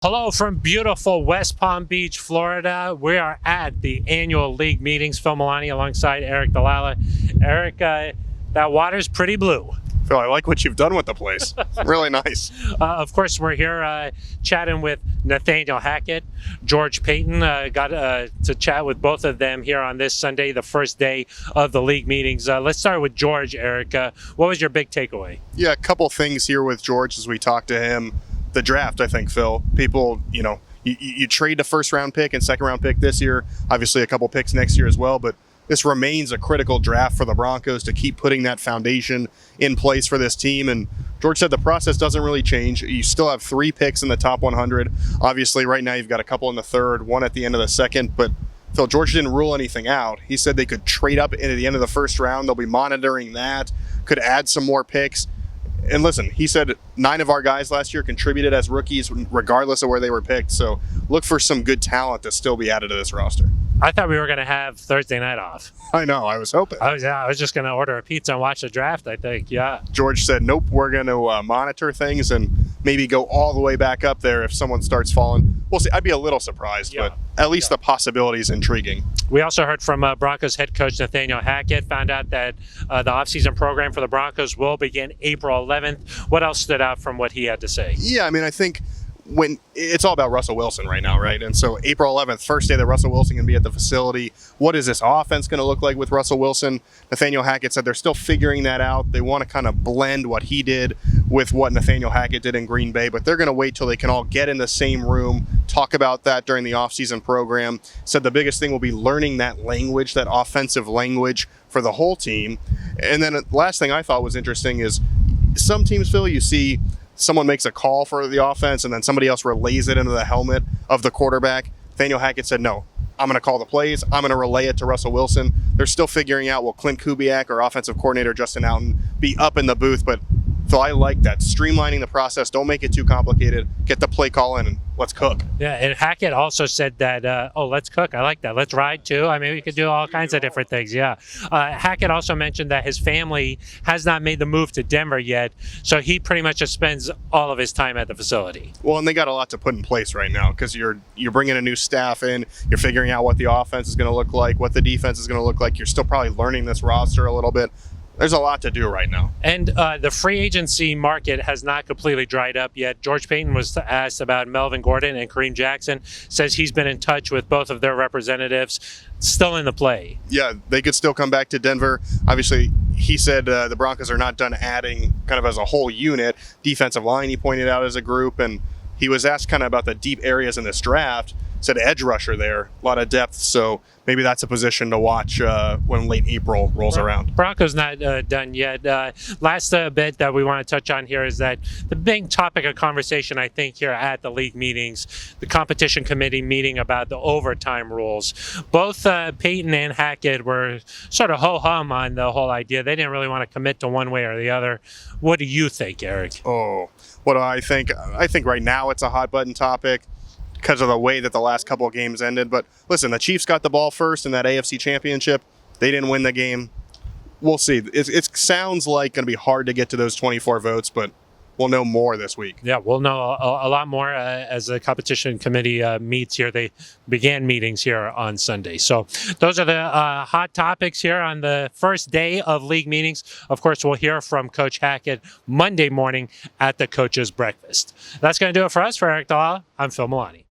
Hello from beautiful West Palm Beach, Florida. We are at the annual league meetings. Phil Milani alongside Eric Dalala. Eric, that water's pretty blue. Phil, I like what you've done with the place. Really nice. Of course, we're here chatting with Nathaniel Hackett, George Payton. Got to chat with both of them here on this Sunday, the first day of the league meetings. Let's start with George, Eric. What was your big takeaway? Yeah, a couple things here with George as we talked to him. The draft, I think, Phil. People, you trade the first round pick and second round pick this year, obviously a couple picks next year as well, but this remains a critical draft for the Broncos to keep putting that foundation in place for this team. And George said the process doesn't really change. You still have 3 picks in the top 100. Obviously, right now you've got a couple in the third, one at the end of the second, but Phil, George didn't rule anything out. He said they could trade up into the end of the first round. They'll be monitoring that, could add some more picks. And listen, he said 9 of our guys last year contributed as rookies regardless of where they were picked. So look for some good talent to still be added to this roster. I thought we were going to have Thursday night off. I know. I was hoping. I was just going to order a pizza and watch the draft, I think. Yeah. George said, nope, we're going to monitor things and maybe go all the way back up there if someone starts falling. We'll see. I'd be a little surprised, but at least the possibility is intriguing. We also heard from Broncos head coach Nathaniel Hackett, found out that the offseason program for the Broncos will begin April 11th. What else stood out from what he had to say? Yeah, I mean, I think when it's all about Russell Wilson right now, right? And so April 11th, first day that Russell Wilson can be at the facility. What is this offense going to look like with Russell Wilson? Nathaniel Hackett said they're still figuring that out. They want to kind of blend what he did with what Nathaniel Hackett did in Green Bay, but they're going to wait till they can all get in the same room, talk about that during the offseason program. Said the biggest thing will be learning that language, that offensive language for the whole team. And then the last thing I thought was interesting is some teams, Phil, you see someone makes a call for the offense and then somebody else relays it into the helmet of the quarterback. Nathaniel Hackett said, no, I'm going to call the plays. I'm going to relay it to Russell Wilson. They're still figuring out, will Clint Kubiak or offensive coordinator Justin Alton be up in the booth? But so I like that. Streamlining the process. Don't make it too complicated. Get the play call in and let's cook. Yeah, and Hackett also said that, let's cook. I like that. Let's ride too. I mean, we could do all kinds of different things. Yeah. Hackett also mentioned that his family has not made the move to Denver yet. So he pretty much just spends all of his time at the facility. Well, and they got a lot to put in place right now because you're bringing a new staff in. You're figuring out what the offense is going to look like, what the defense is going to look like. You're still probably learning this roster a little bit. There's a lot to do right now. And the free agency market has not completely dried up yet. George Payton was asked about Melvin Gordon and Kareem Jackson, says he's been in touch with both of their representatives, still in the play. Yeah, they could still come back to Denver. Obviously, he said the Broncos are not done adding kind of as a whole unit. Defensive line, he pointed out, as a group, and he was asked kind of about the deep areas in this draft. Said edge rusher there, a lot of depth, so maybe that's a position to watch when late April rolls around. Broncos not done yet. Last bit that we want to touch on here is that the big topic of conversation, I think, here at the league meetings, the competition committee meeting about the overtime rules. Both Payton and Hackett were sort of ho-hum on the whole idea. They didn't really want to commit to one way or the other. What do you think, Eric? Oh, what do I think? I think right now it's a hot-button topic because of the way that the last couple of games ended. But listen, the Chiefs got the ball first in that AFC Championship. They didn't win the game. We'll see. It sounds like going to be hard to get to those 24 votes, but we'll know more this week. Yeah, we'll know a lot more as the competition committee meets here. They began meetings here on Sunday. So those are the hot topics here on the first day of league meetings. Of course, we'll hear from Coach Hackett Monday morning at the coaches' breakfast. That's going to do it for us. For Eric Dalala, I'm Phil Milani.